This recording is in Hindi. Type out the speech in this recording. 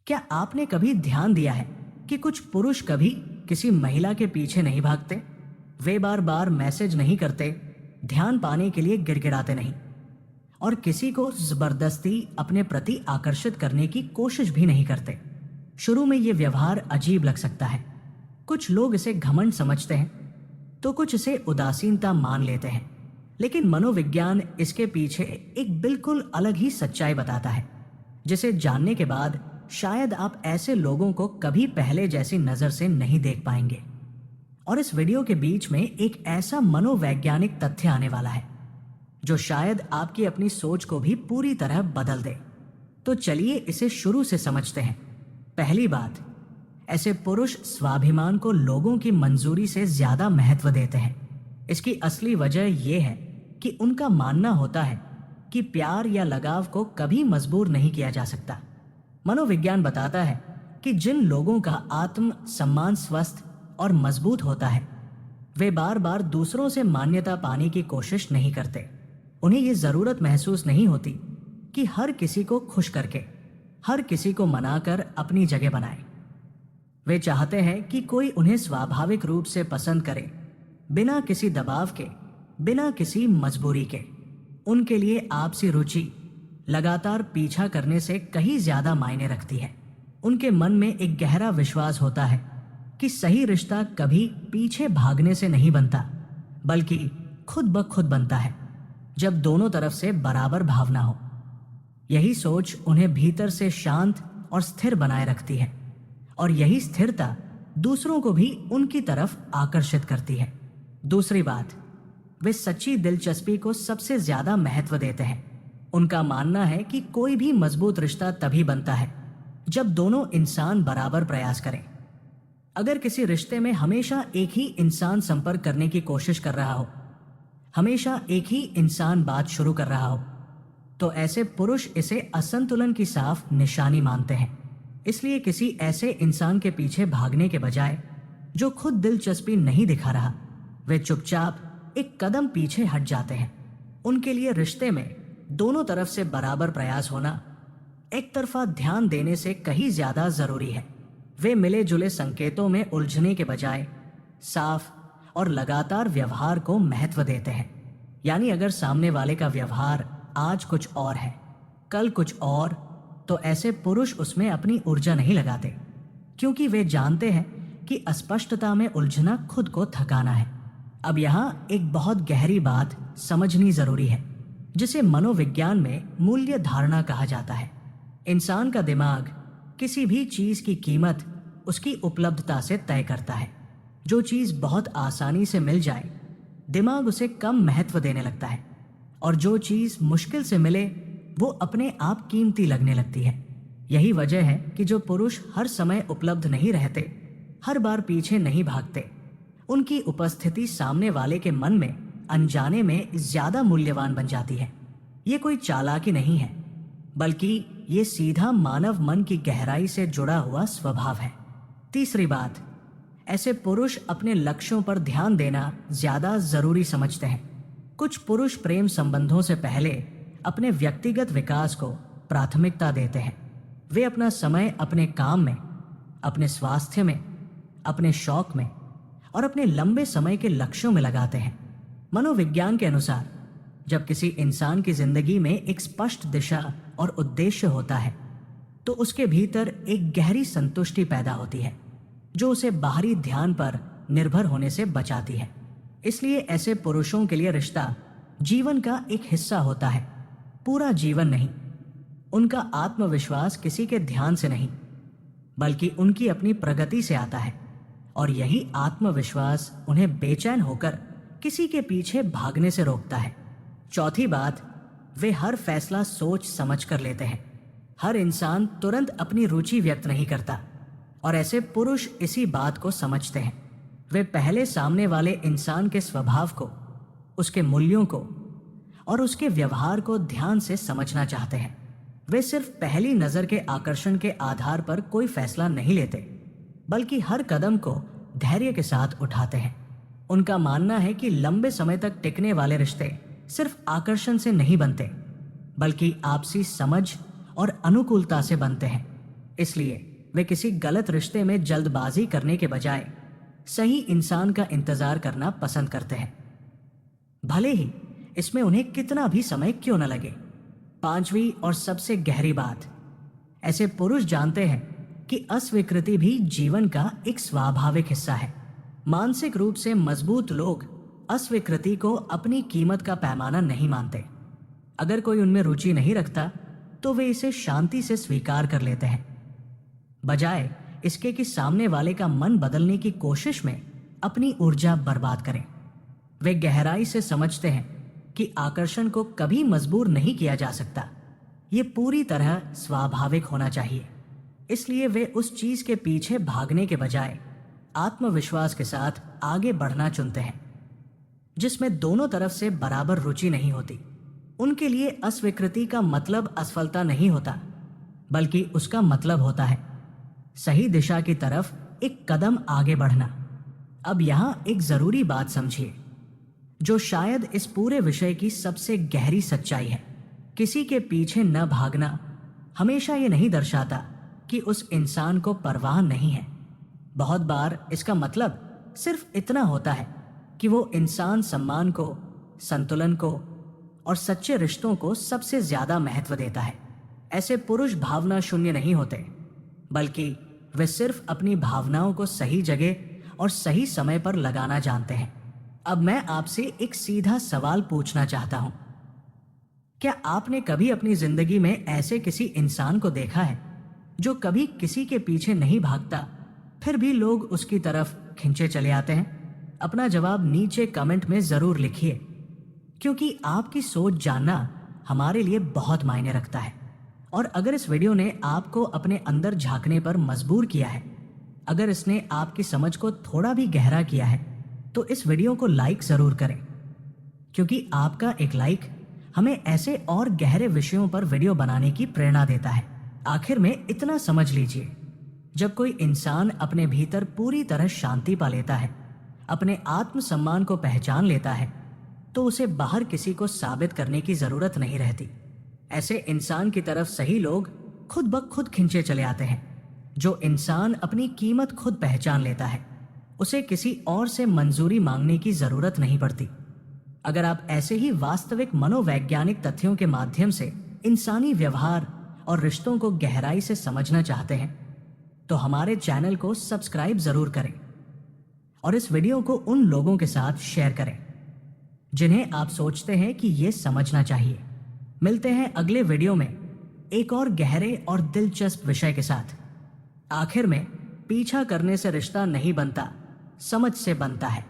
क्या आपने कभी ध्यान दिया है कि कुछ पुरुष कभी किसी महिला के पीछे नहीं भागते? वे बार बार मैसेज नहीं करते, ध्यान पाने के लिए गिड़गिड़ाते नहीं, और किसी को जबरदस्ती अपने प्रति आकर्षित करने की कोशिश भी नहीं करते। शुरू में ये व्यवहार अजीब लग सकता है। कुछ लोग इसे घमंड समझते हैं, तो कुछ इसे उदासीनता मान लेते हैं। लेकिन मनोविज्ञान इसके पीछे एक बिल्कुल अलग ही सच्चाई बताता है, जिसे जानने के बाद शायद आप ऐसे लोगों को कभी पहले जैसी नजर से नहीं देख पाएंगे। और इस वीडियो के बीच में एक ऐसा मनोवैज्ञानिक तथ्य आने वाला है जो शायद आपकी अपनी सोच को भी पूरी तरह बदल दे। तो चलिए इसे शुरू से समझते हैं। पहली बात, ऐसे पुरुष स्वाभिमान को लोगों की मंजूरी से ज्यादा महत्व देते हैं। इसकी असली वजह यह है कि उनका मानना होता है कि प्यार या लगाव को कभी मजबूर नहीं किया जा सकता। मनोविज्ञान बताता है कि जिन लोगों का आत्म सम्मान स्वस्थ और मजबूत होता है, वे बार बार दूसरों से मान्यता पाने की कोशिश नहीं करते। उन्हें यह जरूरत महसूस नहीं होती कि हर किसी को खुश करके, हर किसी को मनाकर अपनी जगह बनाए। वे चाहते हैं कि कोई उन्हें स्वाभाविक रूप से पसंद करे, बिना किसी दबाव के, बिना किसी मजबूरी के। उनके लिए आपसी रुचि लगातार पीछा करने से कहीं ज्यादा मायने रखती है। उनके मन में एक गहरा विश्वास होता है कि सही रिश्ता कभी पीछे भागने से नहीं बनता, बल्कि खुद ब खुद बनता है, जब दोनों तरफ से बराबर भावना हो। यही सोच उन्हें भीतर से शांत और स्थिर बनाए रखती है, और यही स्थिरता दूसरों को भी उनकी तरफ आकर्षित करती है। दूसरी बात, वे सच्ची दिलचस्पी को सबसे ज्यादा महत्व देते हैं। उनका मानना है कि कोई भी मजबूत रिश्ता तभी बनता है जब दोनों इंसान बराबर प्रयास करें। अगर किसी रिश्ते में हमेशा एक ही इंसान संपर्क करने की कोशिश कर रहा हो, हमेशा एक ही इंसान बात शुरू कर रहा हो, तो ऐसे पुरुष इसे असंतुलन की साफ निशानी मानते हैं। इसलिए किसी ऐसे इंसान के पीछे भागने के बजाय जो खुद दिलचस्पी नहीं दिखा रहा, वे चुपचाप एक कदम पीछे हट जाते हैं। उनके लिए रिश्ते में दोनों तरफ से बराबर प्रयास होना एक तरफा ध्यान देने से कहीं ज्यादा जरूरी है। वे मिले जुले संकेतों में उलझने के बजाय साफ और लगातार व्यवहार को महत्व देते हैं। यानी अगर सामने वाले का व्यवहार आज कुछ और है, कल कुछ और, तो ऐसे पुरुष उसमें अपनी ऊर्जा नहीं लगाते, क्योंकि वे जानते हैं कि अस्पष्टता में उलझना खुद को थकाना है। अब यहाँ एक बहुत गहरी बात समझनी जरूरी है, जिसे मनोविज्ञान में मूल्य धारणा कहा जाता है। इंसान का दिमाग किसी भी चीज की कीमत उसकी उपलब्धता से तय करता है। जो चीज बहुत आसानी से मिल जाए, दिमाग उसे कम महत्व देने लगता है, और जो चीज मुश्किल से मिले वो अपने आप कीमती लगने लगती है। यही वजह है कि जो पुरुष हर समय उपलब्ध नहीं रहते, हर बार पीछे नहीं भागते, उनकी उपस्थिति सामने वाले के मन में अनजाने में ज्यादा मूल्यवान बन जाती है। ये कोई चालाकी नहीं है, बल्कि ये सीधा मानव मन की गहराई से जुड़ा हुआ स्वभाव है। तीसरी बात, ऐसे पुरुष अपने लक्ष्यों पर ध्यान देना ज्यादा जरूरी समझते हैं। कुछ पुरुष प्रेम संबंधों से पहले अपने व्यक्तिगत विकास को प्राथमिकता देते हैं। वे अपना समय अपने काम में, अपने स्वास्थ्य में, अपने शौक में और अपने लंबे समय के लक्ष्यों में लगाते हैं। मनोविज्ञान के अनुसार जब किसी इंसान की जिंदगी में एक स्पष्ट दिशा और उद्देश्य होता है, तो उसके भीतर एक गहरी संतुष्टि पैदा होती है, जो उसे बाहरी ध्यान पर निर्भर होने से बचाती है। इसलिए ऐसे पुरुषों के लिए रिश्ता जीवन का एक हिस्सा होता है, पूरा जीवन नहीं। उनका आत्मविश्वास किसी के ध्यान से नहीं, बल्कि उनकी अपनी प्रगति से आता है, और यही आत्मविश्वास उन्हें बेचैन होकर किसी के पीछे भागने से रोकता है। चौथी बात, वे हर फैसला सोच समझ कर लेते हैं। हर इंसान तुरंत अपनी रुचि व्यक्त नहीं करता, और ऐसे पुरुष इसी बात को समझते हैं। वे पहले सामने वाले इंसान के स्वभाव को, उसके मूल्यों को और उसके व्यवहार को ध्यान से समझना चाहते हैं। वे सिर्फ पहली नजर के आकर्षण के आधार पर कोई फैसला नहीं लेते, बल्कि हर कदम को धैर्य के साथ उठाते हैं। उनका मानना है कि लंबे समय तक टिकने वाले रिश्ते सिर्फ आकर्षण से नहीं बनते, बल्कि आपसी समझ और अनुकूलता से बनते हैं। इसलिए वे किसी गलत रिश्ते में जल्दबाजी करने के बजाय सही इंसान का इंतजार करना पसंद करते हैं, भले ही इसमें उन्हें कितना भी समय क्यों न लगे। पांचवी और सबसे गहरी बात, ऐसे पुरुष जानते हैं कि अस्वीकृति भी जीवन का एक स्वाभाविक हिस्सा है। मानसिक रूप से मजबूत लोग अस्वीकृति को अपनी कीमत का पैमाना नहीं मानते। अगर कोई उनमें रुचि नहीं रखता तो वे इसे शांति से स्वीकार कर लेते हैं, बजाय इसके कि सामने वाले का मन बदलने की कोशिश में अपनी ऊर्जा बर्बाद करें। वे गहराई से समझते हैं कि आकर्षण को कभी मजबूर नहीं किया जा सकता, ये पूरी तरह स्वाभाविक होना चाहिए। इसलिए वे उस चीज के पीछे भागने के बजाय आत्मविश्वास के साथ आगे बढ़ना चुनते हैं जिसमें दोनों तरफ से बराबर रुचि नहीं होती। उनके लिए अस्वीकृति का मतलब असफलता नहीं होता, बल्कि उसका मतलब होता है सही दिशा की तरफ एक कदम आगे बढ़ना। अब यहां एक जरूरी बात समझिए, जो शायद इस पूरे विषय की सबसे गहरी सच्चाई है। किसी के पीछे न भागना हमेशा ये नहीं दर्शाता कि उस इंसान को परवाह नहीं है। बहुत बार इसका मतलब सिर्फ इतना होता है कि वो इंसान सम्मान को, संतुलन को और सच्चे रिश्तों को सबसे ज्यादा महत्व देता है। ऐसे पुरुष भावना शून्य नहीं होते, बल्कि वे सिर्फ अपनी भावनाओं को सही जगह और सही समय पर लगाना जानते हैं। अब मैं आपसे एक सीधा सवाल पूछना चाहता हूं, क्या आपने कभी अपनी जिंदगी में ऐसे किसी इंसान को देखा है जो कभी किसी के पीछे नहीं भागता, फिर भी लोग उसकी तरफ खिंचे चले आते हैं? अपना जवाब नीचे कमेंट में जरूर लिखिए, क्योंकि आपकी सोच जानना हमारे लिए बहुत मायने रखता है। और अगर इस वीडियो ने आपको अपने अंदर झांकने पर मजबूर किया है, अगर इसने आपकी समझ को थोड़ा भी गहरा किया है, तो इस वीडियो को लाइक जरूर करें, क्योंकि आपका एक लाइक हमें ऐसे और गहरे विषयों पर वीडियो बनाने की प्रेरणा देता है। आखिर में इतना समझ लीजिए, जब कोई इंसान अपने भीतर पूरी तरह शांति पा लेता है, अपने आत्मसम्मान को पहचान लेता है, तो उसे बाहर किसी को साबित करने की जरूरत नहीं रहती। ऐसे इंसान की तरफ सही लोग खुद ब खुद खिंचे चले आते हैं। जो इंसान अपनी कीमत खुद पहचान लेता है, उसे किसी और से मंजूरी मांगने की जरूरत नहीं पड़ती। अगर आप ऐसे ही वास्तविक मनोवैज्ञानिक तथ्यों के माध्यम से इंसानी व्यवहार और रिश्तों को गहराई से समझना चाहते हैं, तो हमारे चैनल को सब्सक्राइब जरूर करें और इस वीडियो को उन लोगों के साथ शेयर करें जिन्हें आप सोचते हैं कि ये समझना चाहिए। मिलते हैं अगले वीडियो में एक और गहरे और दिलचस्प विषय के साथ। आखिर में, पीछा करने से रिश्ता नहीं बनता, समझ से बनता है।